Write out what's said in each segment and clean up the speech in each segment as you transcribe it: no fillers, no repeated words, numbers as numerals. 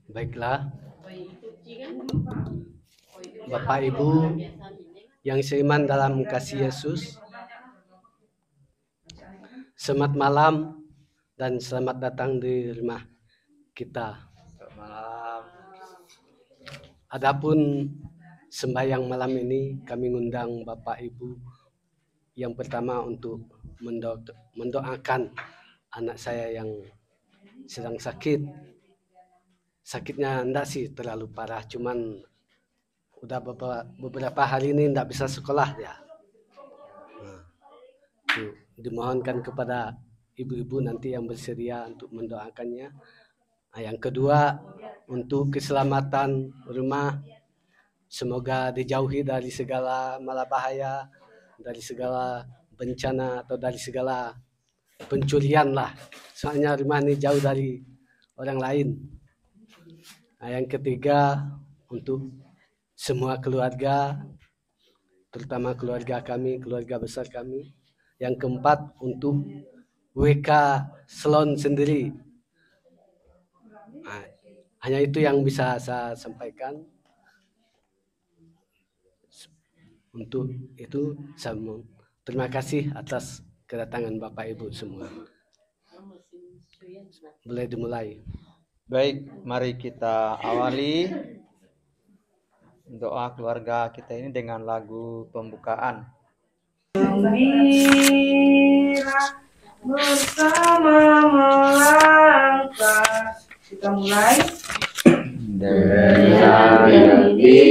Baiklah, Bapak Ibu yang seiman dalam kasih Yesus, selamat malam dan selamat datang di rumah kita. Selamat malam. Adapun sembahyang malam ini kami ngundang Bapak Ibu yang pertama untuk mendoakan anak saya yang sedang sakit. Sakitnya enggak sih terlalu parah, cuman udah beberapa hari ini enggak bisa sekolah ya. Nah, dimohonkan kepada ibu-ibu nanti yang bersedia untuk mendoakannya. Nah, yang kedua, untuk keselamatan rumah, semoga dijauhi dari segala malapahaya, dari segala bencana atau dari segala pencurian lah. Soalnya rumah ini jauh dari orang lain. Nah, yang ketiga, untuk semua keluarga, terutama keluarga kami, keluarga besar kami. Yang keempat, untuk WK Salon sendiri. Nah, hanya itu yang bisa saya sampaikan. Untuk itu, terima kasih atas kedatangan Bapak Ibu semua. Boleh dimulai. Baik, mari kita awali doa keluarga kita ini dengan lagu pembukaan. Gembira bersama melangkah. Kita mulai. Dengan gembira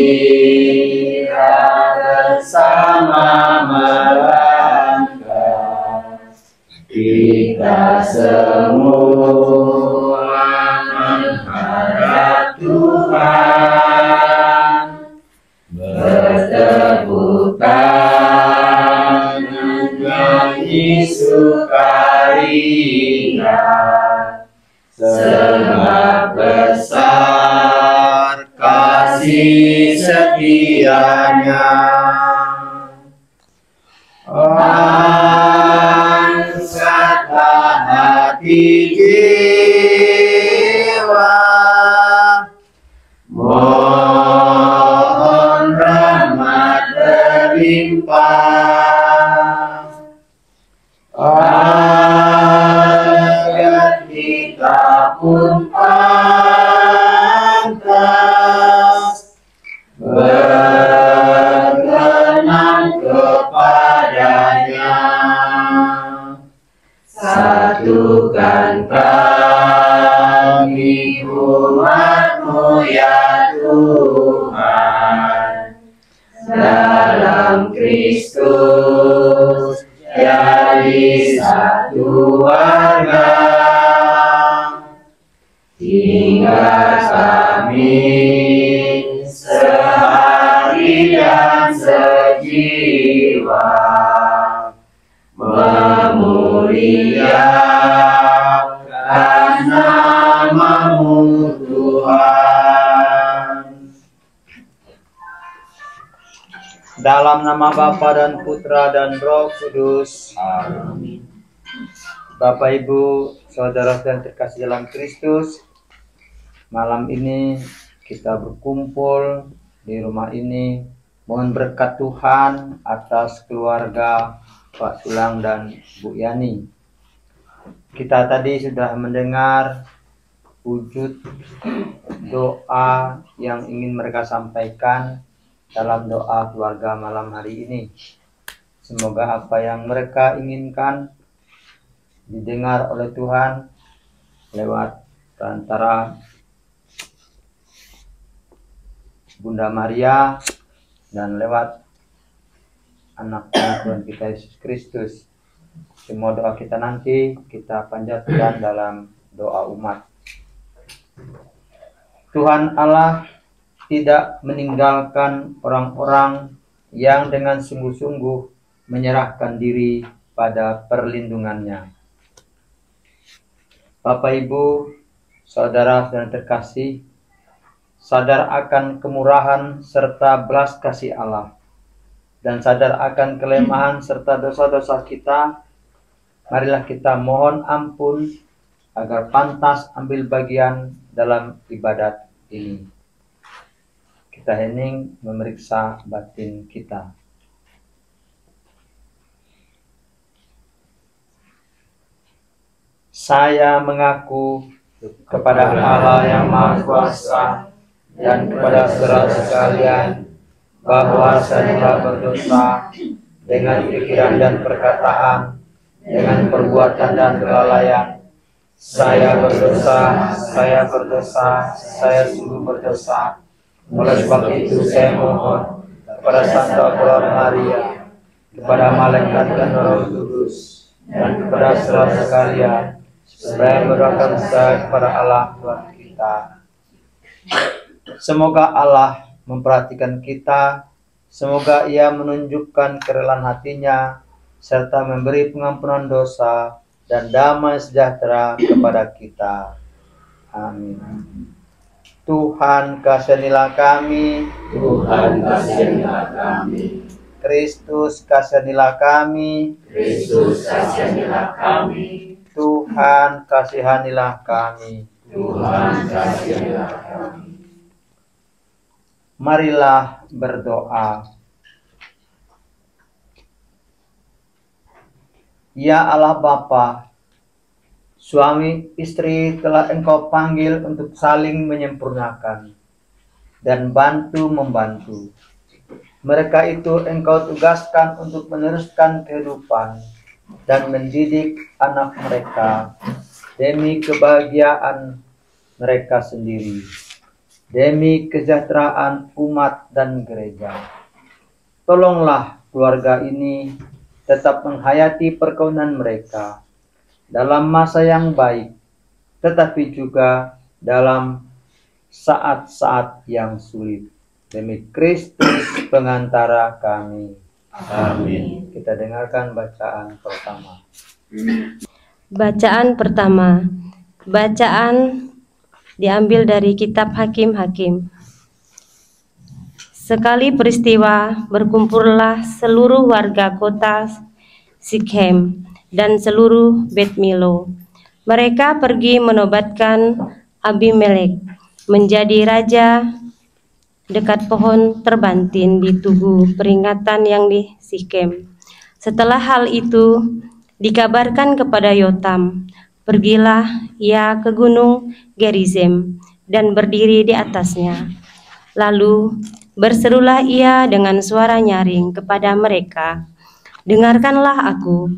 bersama melangkah, kita semua menghadap Tuhan, bertepuk tangan nyanyi sukaria, sebab besar kasih setianya. Angkatlah hati jiwa, mohon rahmat berlimpah, agar kita pun pantas berkenan kepadanya. Satukan kami umat-Mu ya Tuhan, dalam Kristus jadi satu warga, hingga kami sehari dan sejiwa memuliakan nama-Mu Tuhan. Dalam nama Bapa dan Putra dan Roh Kudus. Amin. Bapak, Ibu, saudara dan terkasih dalam Kristus, malam ini kita berkumpul di rumah ini. Mohon berkat Tuhan atas keluarga Pak Sulang dan Bu Yani. Kita tadi sudah mendengar wujud doa yang ingin mereka sampaikan dalam doa keluarga malam hari ini. Semoga apa yang mereka inginkan didengar oleh Tuhan lewat perantara Bunda Maria dan lewat anak-anak Tuhan kita Yesus Kristus. Semua doa kita nanti kita panjatkan dalam doa umat. Tuhan Allah tidak meninggalkan orang-orang yang dengan sungguh-sungguh menyerahkan diri pada perlindungannya. Bapak, Ibu, saudara dan terkasih, sadar akan kemurahan serta belas kasih Allah, dan sadar akan kelemahan serta dosa-dosa kita, marilah kita mohon ampun agar pantas ambil bagian dalam ibadat ini. Kita hening memeriksa batin kita. Saya mengaku kepada Allah yang Maha Kuasa dan kepada saudara sekalian bahwa saya telah berdosa dengan pikiran dan perkataan, dengan perbuatan dan kelalaian. Saya berdosa, saya sungguh berdosa. Oleh sebab itu saya mohon kepada Santa Bulan Maria, kepada malaikat dan Roh Kudus, dan kepada saudara sekalian, supaya mendoakan saya kepada Allah Tuhan kita. Semoga Allah memperhatikan kita, semoga Ia menunjukkan kerelaan hatinya, serta memberi pengampunan dosa dan damai sejahtera kepada kita. Amin. Tuhan kasihanilah kami. Tuhan kasihanilah kami. Kristus kasihanilah kami. Kristus kasihanilah kami. Tuhan kasihanilah kami. Tuhan kasihanilah kami. Marilah berdoa. Ya Allah Bapa, suami istri telah Engkau panggil untuk saling menyempurnakan dan bantu-membantu. Mereka itu Engkau tugaskan untuk meneruskan kehidupan dan mendidik anak mereka demi kebahagiaan mereka sendiri, demi kesejahteraan umat dan gereja. Tolonglah keluarga ini tetap menghayati perkaunan mereka dalam masa yang baik, tetapi juga dalam saat-saat yang sulit. Demi Kristus pengantara kami. Amin. Kita dengarkan bacaan pertama. Bacaan pertama. Bacaan diambil dari kitab Hakim-Hakim. Sekali peristiwa berkumpullah seluruh warga kota Sikhem dan seluruh Bet Milo. Mereka pergi menobatkan Abimelek menjadi raja dekat pohon terbantin di tugu peringatan yang di Sikhem. Setelah hal itu dikabarkan kepada Yotam, pergilah ia ke gunung Gerizim dan berdiri di atasnya. Lalu berserulah ia dengan suara nyaring kepada mereka, dengarkanlah aku,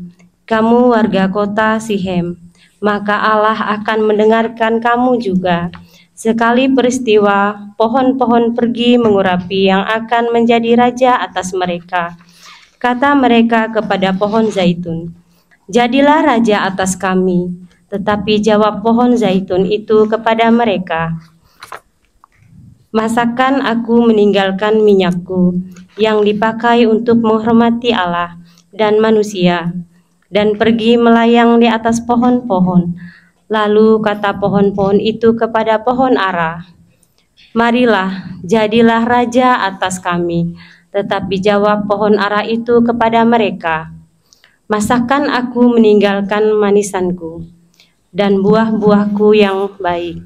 kamu warga kota Sikhem, maka Allah akan mendengarkan kamu juga. Sekali peristiwa, pohon-pohon pergi mengurapi yang akan menjadi raja atas mereka. Kata mereka kepada pohon zaitun, jadilah raja atas kami. Tetapi jawab pohon zaitun itu kepada mereka, masakan aku meninggalkan minyakku yang dipakai untuk menghormati Allah dan manusia, dan pergi melayang di atas pohon-pohon. Lalu kata pohon-pohon itu kepada pohon ara, marilah, jadilah raja atas kami. Tetapi jawab pohon ara itu kepada mereka, masakan aku meninggalkan manisanku dan buah-buahku yang baik,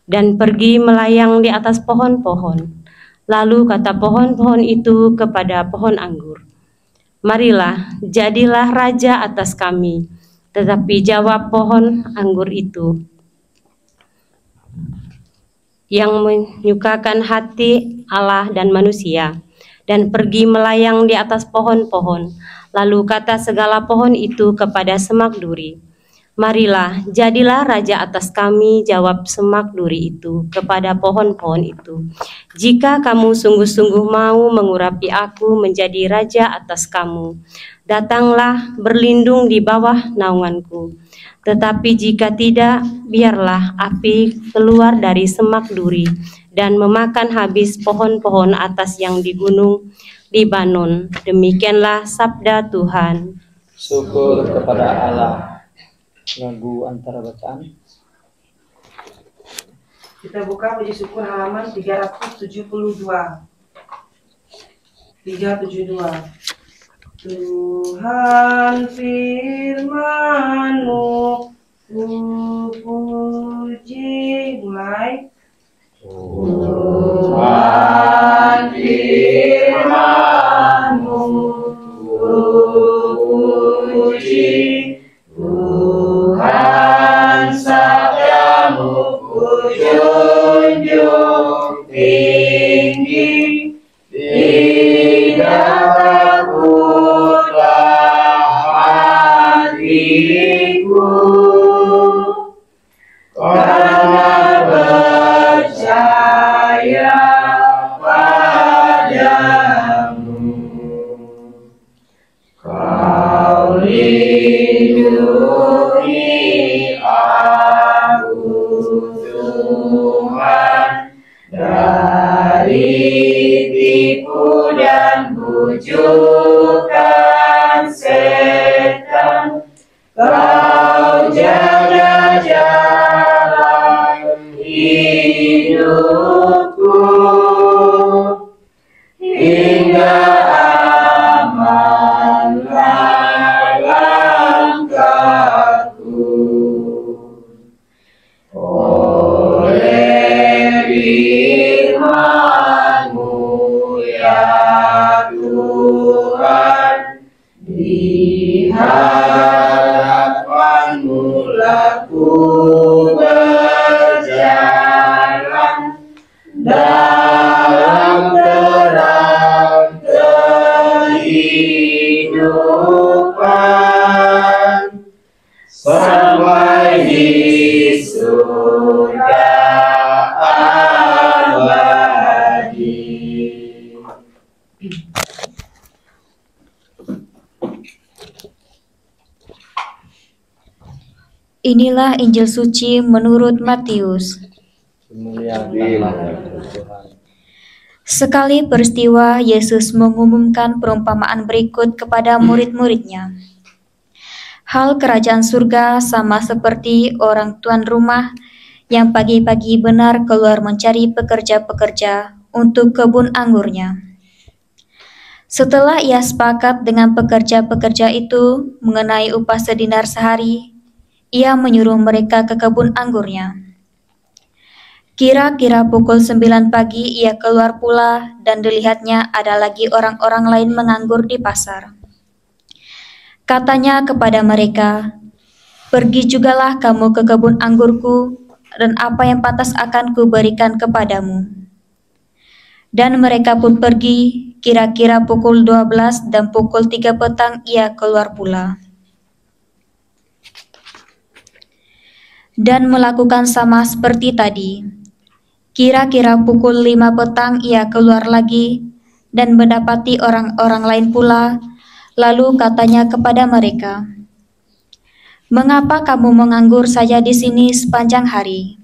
dan pergi melayang di atas pohon-pohon. Lalu kata pohon-pohon itu kepada pohon anggur, marilah, jadilah raja atas kami. Tetapi jawab pohon anggur itu, yang menyukakan hati Allah dan manusia, dan pergi melayang di atas pohon-pohon. Lalu kata segala pohon itu kepada semak duri, marilah, jadilah raja atas kami. Jawab semak duri itu kepada pohon-pohon itu, jika kamu sungguh-sungguh mau mengurapi aku menjadi raja atas kamu, datanglah berlindung di bawah naunganku. Tetapi jika tidak, biarlah api keluar dari semak duri dan memakan habis pohon-pohon atas yang di gunung Libanon. Demikianlah sabda Tuhan. Syukur kepada Allah. Lagu antara bacaan. Kita buka puji syukur halaman 372. Tuhan firman-Mu, ku puji, mulai. menjunjung tinggi, tidak takutlah hatiku, karena percaya padamu. Kau lindungi aku, Tuhan, dari tipu dan bujukan setan. Kau jaga jalan hidupku hingga amanlah langkahku. Oleh firman-Mu ya Tuhan, di hadapan-Mu laku berjalan dalam terang kehidupan sampai di surga abadi. Inilah Injil suci menurut Matius. Sekali peristiwa, Yesus mengumumkan perumpamaan berikut kepada murid-muridnya. Hal kerajaan surga sama seperti orang tuan rumah yang pagi-pagi benar keluar mencari pekerja-pekerja untuk kebun anggurnya. Setelah ia sepakat dengan pekerja-pekerja itu mengenai upah sedinar sehari, ia menyuruh mereka ke kebun anggurnya. Kira-kira pukul 9 pagi ia keluar pula dan dilihatnya ada lagi orang-orang lain menganggur di pasar. Katanya kepada mereka, "Pergi jugalah kamu ke kebun anggurku, dan apa yang pantas akan kuberikan kepadamu." Dan mereka pun pergi, kira-kira pukul 12 dan pukul 3 petang ia keluar pula. Dan melakukan sama seperti tadi. Kira-kira pukul 5 petang ia keluar lagi dan mendapati orang-orang lain pula, lalu katanya kepada mereka, "Mengapa kamu menganggur saja di sini sepanjang hari?"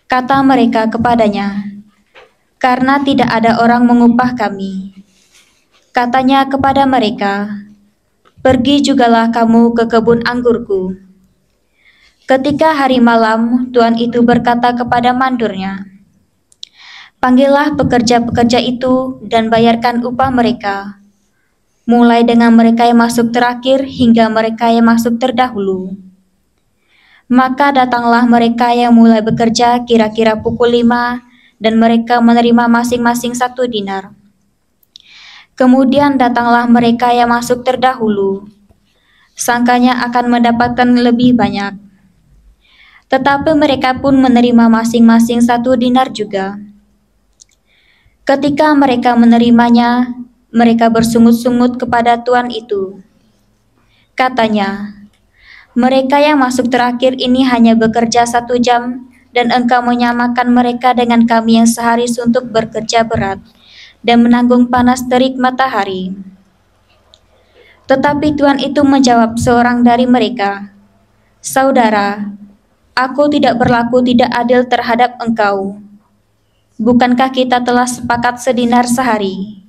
Kata mereka kepadanya, "Karena tidak ada orang mengupah kami." Katanya kepada mereka, "Pergi jugalah kamu ke kebun anggurku." Ketika hari malam, tuan itu berkata kepada mandornya, "Panggillah pekerja-pekerja itu dan bayarkan upah mereka, mulai dengan mereka yang masuk terakhir hingga mereka yang masuk terdahulu." Maka datanglah mereka yang mulai bekerja kira-kira pukul 5, dan mereka menerima masing-masing 1 dinar. Kemudian datanglah mereka yang masuk terdahulu, sangkanya akan mendapatkan lebih banyak. Tetapi mereka pun menerima masing-masing 1 dinar juga. Ketika mereka menerimanya, mereka bersungut-sungut kepada tuan itu. Katanya, "Mereka yang masuk terakhir ini hanya bekerja 1 jam, dan engkau menyamakan mereka dengan kami yang sehari suntuk bekerja berat dan menanggung panas terik matahari." Tetapi tuan itu menjawab seorang dari mereka, "Saudara, aku tidak berlaku tidak adil terhadap engkau. Bukankah kita telah sepakat sedinar sehari?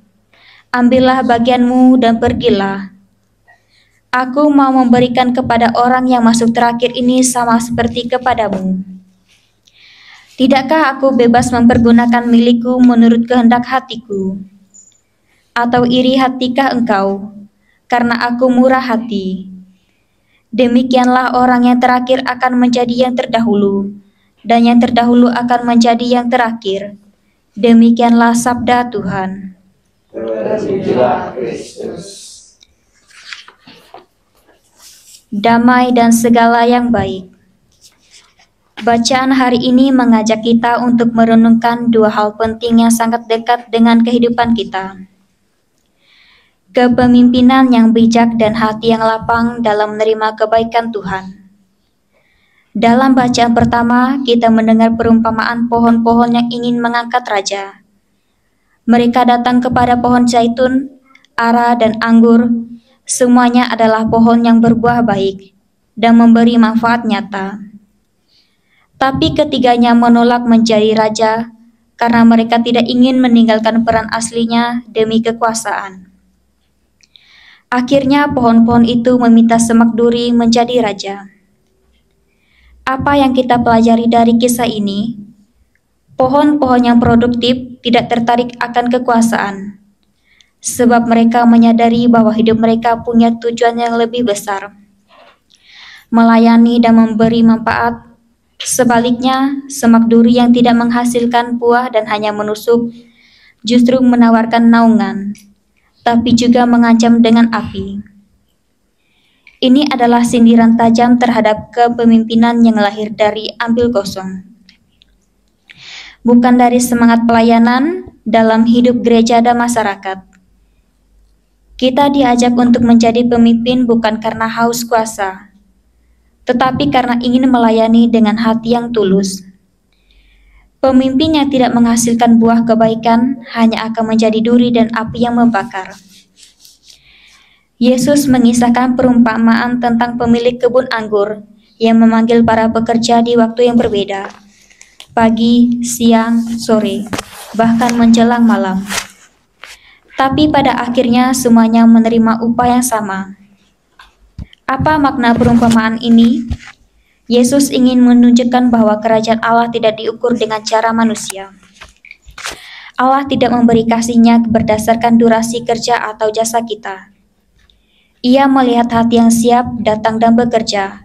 Ambillah bagianmu dan pergilah. Aku mau memberikan kepada orang yang masuk terakhir ini sama seperti kepadamu. Tidakkah aku bebas mempergunakan milikku menurut kehendak hatiku? Atau iri hatikah engkau, karena aku murah hati? Demikianlah orang yang terakhir akan menjadi yang terdahulu, dan yang terdahulu akan menjadi yang terakhir. Demikianlah sabda Tuhan." Terpujilah Kristus. Damai dan segala yang baik. Bacaan hari ini mengajak kita untuk merenungkan dua hal penting yang sangat dekat dengan kehidupan kita. Kepemimpinan yang bijak dan hati yang lapang dalam menerima kebaikan Tuhan. Dalam bacaan pertama, kita mendengar perumpamaan pohon-pohon yang ingin mengangkat raja. Mereka datang kepada pohon zaitun, ara, dan anggur. Semuanya adalah pohon yang berbuah baik dan memberi manfaat nyata. Tapi ketiganya menolak menjadi raja karena mereka tidak ingin meninggalkan peran aslinya demi kekuasaan. Akhirnya pohon-pohon itu meminta semak duri menjadi raja. Apa yang kita pelajari dari kisah ini? Pohon-pohon yang produktif tidak tertarik akan kekuasaan, sebab mereka menyadari bahwa hidup mereka punya tujuan yang lebih besar, melayani dan memberi manfaat. Sebaliknya, semak duri yang tidak menghasilkan buah dan hanya menusuk, justru menawarkan naungan, tapi juga mengancam dengan api. Ini adalah sindiran tajam terhadap kepemimpinan yang lahir dari ambil kosong. Bukan dari semangat pelayanan dalam hidup gereja dan masyarakat. Kita diajak untuk menjadi pemimpin bukan karena haus kuasa, tetapi karena ingin melayani dengan hati yang tulus. Pemimpin yang tidak menghasilkan buah kebaikan hanya akan menjadi duri dan api yang membakar. Yesus mengisahkan perumpamaan tentang pemilik kebun anggur yang memanggil para pekerja di waktu yang berbeda, pagi, siang, sore, bahkan menjelang malam. Tapi pada akhirnya semuanya menerima upah yang sama. Apa makna perumpamaan ini? Yesus ingin menunjukkan bahwa kerajaan Allah tidak diukur dengan cara manusia. Allah tidak memberi kasih-Nya berdasarkan durasi kerja atau jasa kita. Ia melihat hati yang siap datang dan bekerja.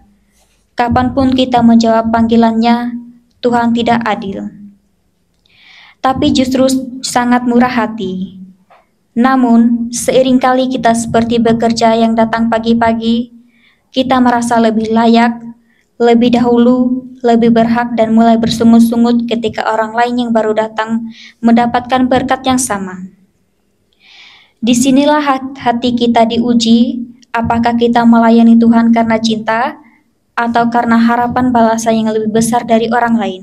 Kapanpun kita menjawab panggilan-Nya, Tuhan tidak adil, tapi justru sangat murah hati. Namun, seiringkali kita seperti bekerja yang datang pagi-pagi, kita merasa lebih layak, lebih dahulu, lebih berhak dan mulai bersungut-sungut ketika orang lain yang baru datang mendapatkan berkat yang sama. Disinilah hati kita diuji, apakah kita melayani Tuhan karena cinta atau karena harapan balasan yang lebih besar dari orang lain.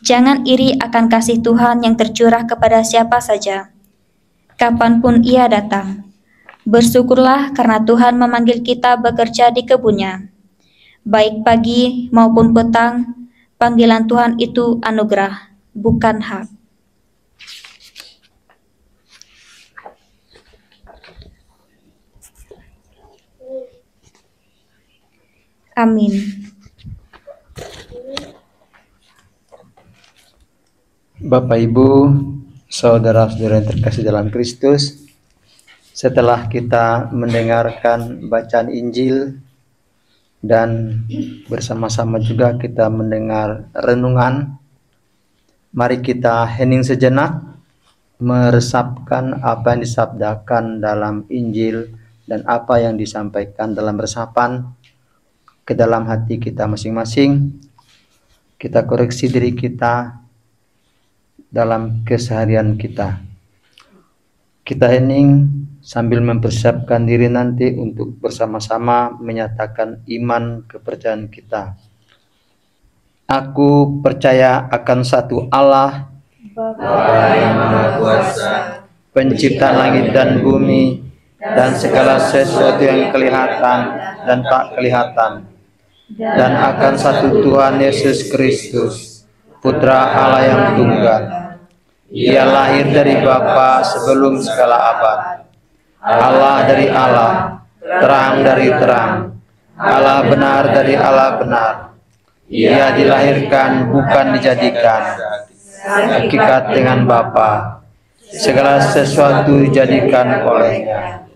Jangan iri akan kasih Tuhan yang tercurah kepada siapa saja, kapanpun ia datang. Bersyukurlah karena Tuhan memanggil kita bekerja di kebun-Nya. Baik pagi maupun petang, panggilan Tuhan itu anugerah, bukan hak. Amin. Bapak, Ibu, saudara-saudara yang terkasih dalam Kristus, setelah kita mendengarkan bacaan Injil dan bersama-sama juga kita mendengar renungan, mari kita hening sejenak meresapkan apa yang disabdakan dalam Injil dan apa yang disampaikan dalam resapan ke dalam hati kita masing-masing. Kita koreksi diri kita dalam keseharian kita. Kita hening sambil mempersiapkan diri nanti untuk bersama-sama menyatakan iman kepercayaan kita. Aku percaya akan satu Allah, Bapa yang Maha Kuasa, pencipta langit dan bumi, dan segala sesuatu yang kelihatan dan tak kelihatan, dan akan satu Tuhan Yesus Kristus, Putra Allah yang tunggal. Ia lahir dari Bapa sebelum segala abad, Allah dari Allah, terang dari terang, Allah benar dari Allah benar. Ia dilahirkan bukan dijadikan, hakikat dengan Bapa, segala sesuatu dijadikan olehnya.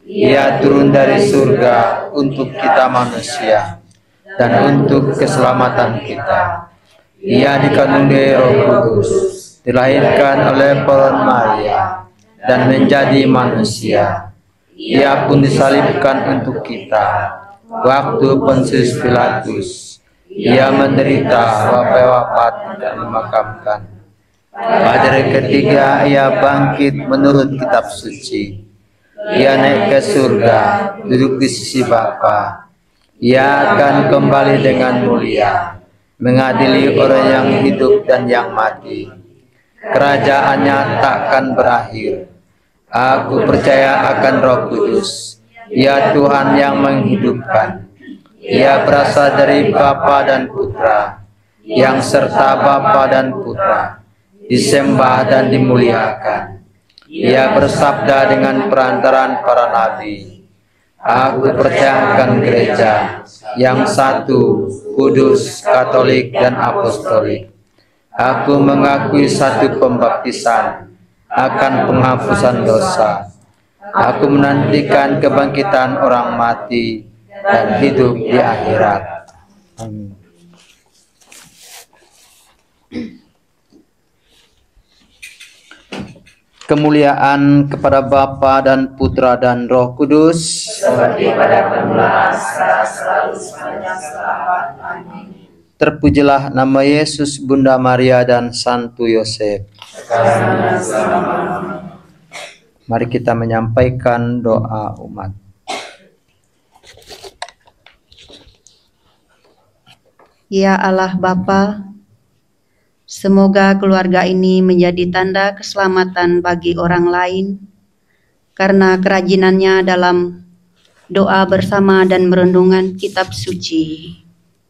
Ia turun dari surga untuk kita manusia dan untuk keselamatan kita. Ia dikandung Roh Kudus, dilahirkan oleh Peron Maria dan menjadi manusia. Ia pun disalibkan untuk kita waktu Pontius Pilatus. Ia menderita, wafat dan dimakamkan. Pada hari ketiga ia bangkit menurut kitab suci. Ia naik ke surga, duduk di sisi Bapa. Ia akan kembali dengan mulia, mengadili orang yang hidup dan yang mati. Kerajaannya takkan berakhir. Aku percaya akan Roh Kudus, Ia Tuhan yang menghidupkan. Ia berasal dari Bapa dan Putra, yang serta Bapa dan Putra disembah dan dimuliakan. Ia bersabda dengan perantaraan para nabi. Aku percaya akan gereja yang satu, kudus, katolik, dan apostolik. Aku mengakui satu pembaptisan akan penghapusan dosa. Aku menantikan kebangkitan orang mati dan hidup di akhirat. Amin. Kemuliaan kepada Bapa dan Putra dan Roh Kudus, seperti pada permulaan, sekarang, selalu, sepanjang selama. Amin. Terpujilah nama Yesus, Bunda Maria, dan Santo Yosef. Mari kita menyampaikan doa umat. Ya Allah Bapa, semoga keluarga ini menjadi tanda keselamatan bagi orang lain karena kerajinannya dalam doa bersama dan merenungkan kitab suci.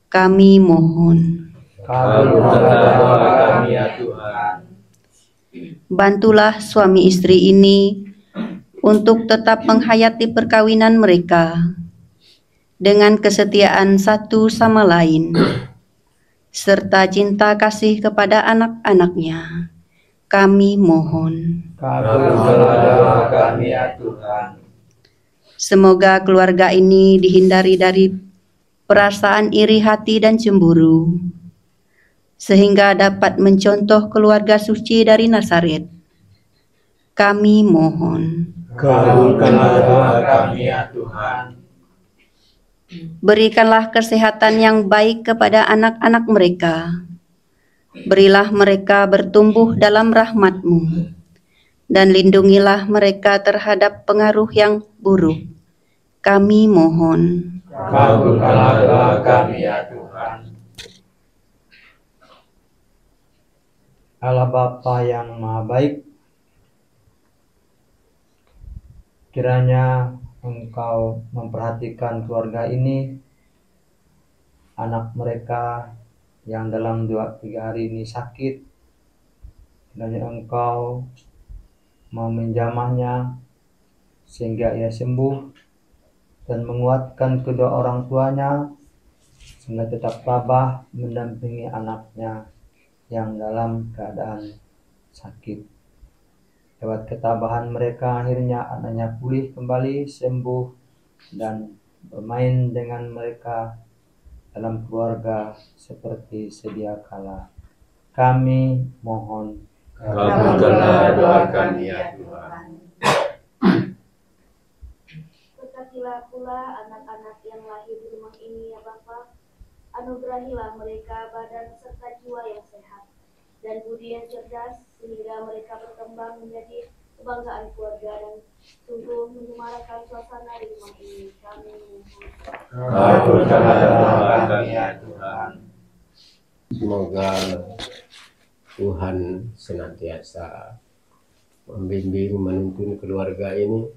Kami mohon. Kabulkanlah doa kami ya Tuhan. Bantulah suami istri ini untuk tetap menghayati perkawinan mereka dengan kesetiaan satu sama lain, serta cinta kasih kepada anak-anaknya. Kami mohon. Kabulkanlah doa kami ya Tuhan. Semoga keluarga ini dihindari dari perasaan iri hati dan cemburu, sehingga dapat mencontoh keluarga suci dari Nazaret. Kami mohon. Kabulkanlah doa kami ya Tuhan. Berikanlah kesehatan yang baik kepada anak-anak mereka. Berilah mereka bertumbuh dalam rahmat-Mu, dan lindungilah mereka terhadap pengaruh yang buruk. Kami mohon. Kabulkanlah doa kami ya Tuhan. Allah Bapa yang Maha Baik, kiranya Engkau memperhatikan keluarga ini, anak mereka yang dalam 2-3 hari ini sakit. Kiranya Engkau mau menjamahnya sehingga ia sembuh dan menguatkan kedua orang tuanya sehingga tetap tabah mendampingi anaknya yang dalam keadaan sakit. Lewat ketabahan mereka akhirnya anaknya pulih kembali, sembuh, dan bermain dengan mereka dalam keluarga seperti sedia kala. Kami mohon. Kabulkanlah doa kami ya Tuhan. Berkatilah pula anak-anak yang lahir di rumah ini ya Bapa. Anugerahilah mereka badan serta jiwa yang sehat dan budi yang cerdas, sehingga mereka berkembang menjadi kebanggaan keluarga dan sungguh menyemarakan suasana di rumah ini. Kami mohon. Kabulkanlah doa kami ya Tuhan. Semoga Tuhan senantiasa membimbing, menuntun keluarga ini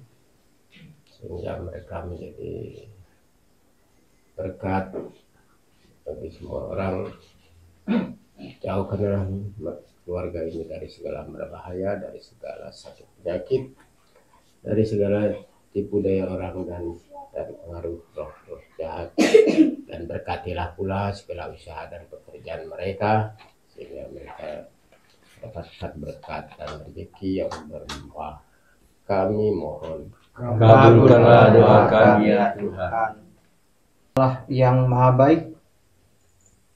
sehingga mereka menjadi berkat bagi semua orang. Jauhkanlah keluarga ini dari segala berbahaya, dari segala sakit penyakit, dari segala tipu daya orang dan dari pengaruh roh-roh jahat. Dan berkatilah pula segala usaha dan pekerjaan mereka sehingga mereka dapatkan berkat dan rezeki yang berlimpah. Kami mohon. Kabulkanlah doa kami ya Tuhan. Allah yang Maha Baik,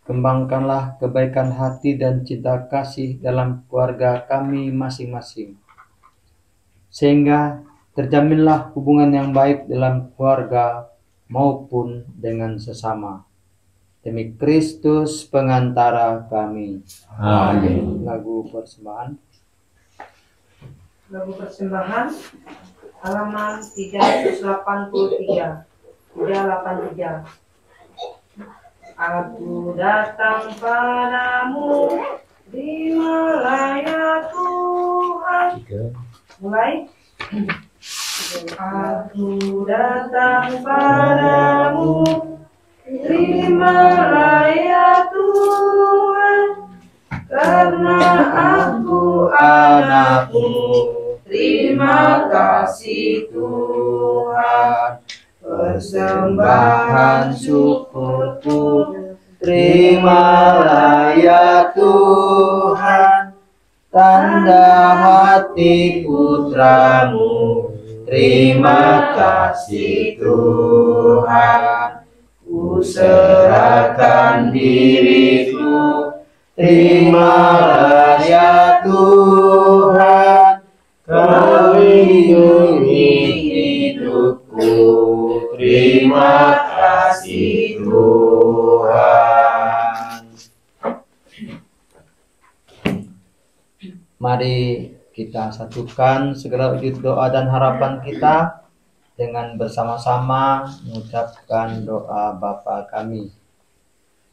kembangkanlah kebaikan hati dan cinta kasih dalam keluarga kami masing-masing, sehingga terjaminlah hubungan yang baik dalam keluarga maupun dengan sesama. Demi Kristus pengantara kami. Amin. Lagu persembahan. Lagu persembahan halaman 383. 383. Aku datang padamu, terimalah ya Tuhan. Mulai. Aku datang padamu, terimalah ya Tuhan, karena aku anakmu. Terima kasih Tuhan, persembahan syukurku. Terimalah ya Tuhan, tanda hati putramu. Terima kasih Tuhan, ku serahkan diriku. Terimalah ya Tuhan, kau lindungi hidupku. Terima kasih Tuhan. Mari kita satukan segala wujud doa dan harapan kita dengan bersama-sama mengucapkan doa Bapa kami.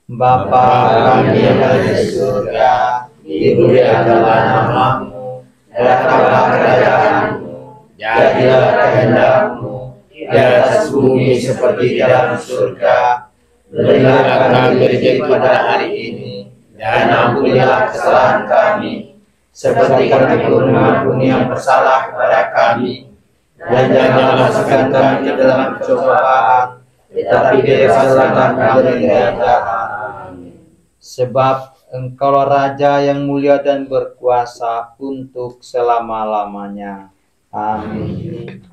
Bapa kami yang ada di surga, dimuliakanlah namamu, datanglah kerajaanmu, jadilah kehendakmu di atas bumi seperti di dalam surga. Berilah kami rezeki pada hari ini, dan ampunilah kesalahan kami, seperti kami pun mengampuni yang bersalah kepada kami, dan jangan masukkan kami ke dalam pencobaan, tetapi bebaskanlah kami dari yang jahat. Sebab Engkaulah Raja yang mulia dan berkuasa untuk selama-lamanya. Amin.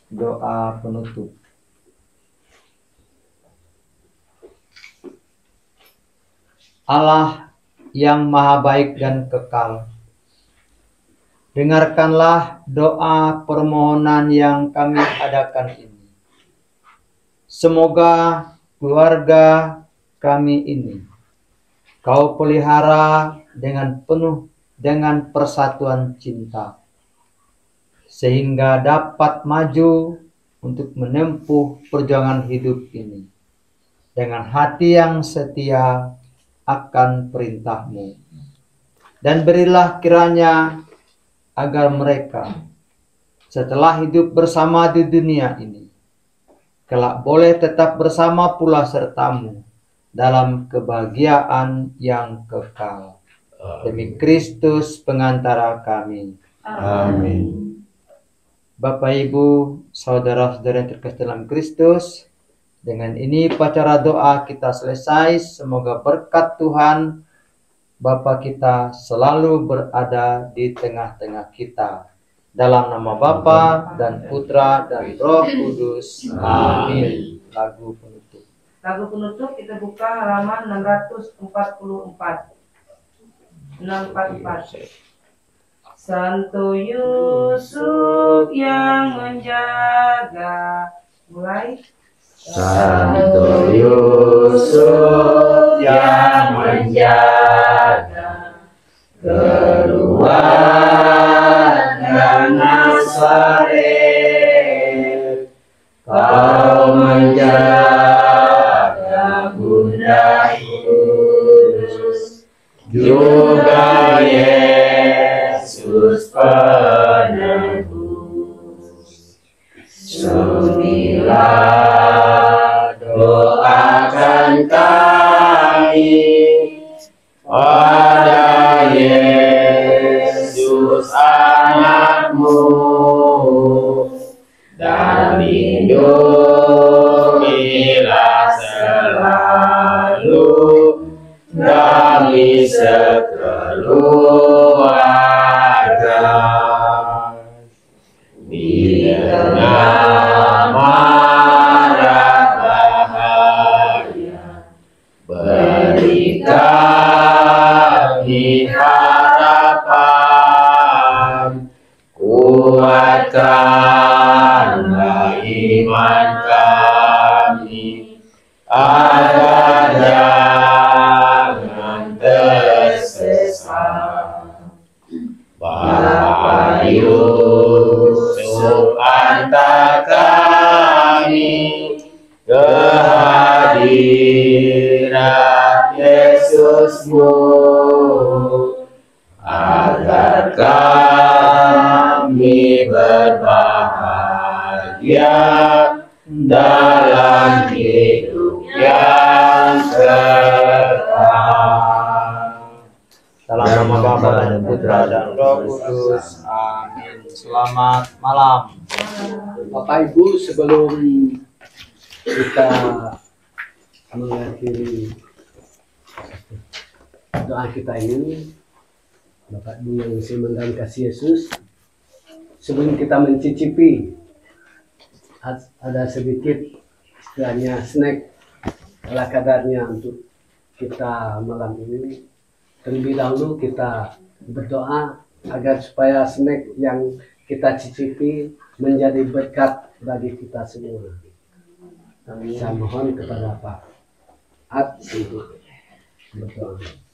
Doa penutup. Allah yang maha baik dan kekal, dengarkanlah doa permohonan yang kami adakan ini. Semoga keluarga kami ini Kau pelihara dengan penuh dengan persatuan cinta, sehingga dapat maju untuk menempuh perjuangan hidup ini dengan hati yang setia akan perintah-Mu. Dan berilah kiranya agar mereka setelah hidup bersama di dunia ini kelak boleh tetap bersama pula serta-Mu dalam kebahagiaan yang kekal. Demi Kristus pengantara kami. Amin. Bapak, Ibu, saudara-saudara yang terkasih dalam Kristus, dengan ini upacara doa kita selesai. Semoga berkat Tuhan Bapa kita selalu berada di tengah-tengah kita. Dalam nama Bapa dan Putra dan Roh Kudus. Amin. Lagu penutup. Lagu penutup kita buka halaman 644. 644. Santo Yusuf yang menjaga. Mulai. Santo Yusuf yang menjaga keluarga Nazaret, Kau menjaga Bunda Yesus, juga Yesus penebus. Sudilah doakan kami pada Yesus anakmu, dan lindungilah selalu kami sekeluarga di tengah mara bahaya. Beri kami harapan, kuatkanlah iman kami. agar jangan tersesat. Bapa Yusuf antar kami kehadiran Yesusmu, agar kami berbahagia dalam hidup yang kekal. Dalam nama Bapa dan Putra dan Roh Kudus. Amin. Selamat malam. Bapak Ibu, sebelum kita mengakhiri doa kita ini, Bapak Ibu yang saya kasih Yesus, sebelum kita mencicipi, ada sedikit istilahnya snack ala kadarnya untuk kita malam ini. Terlebih dahulu kita berdoa agar supaya snack yang kita cicipi menjadi berkat bagi kita semua. Saya mohon kepada Pak Ad untuk berdoa.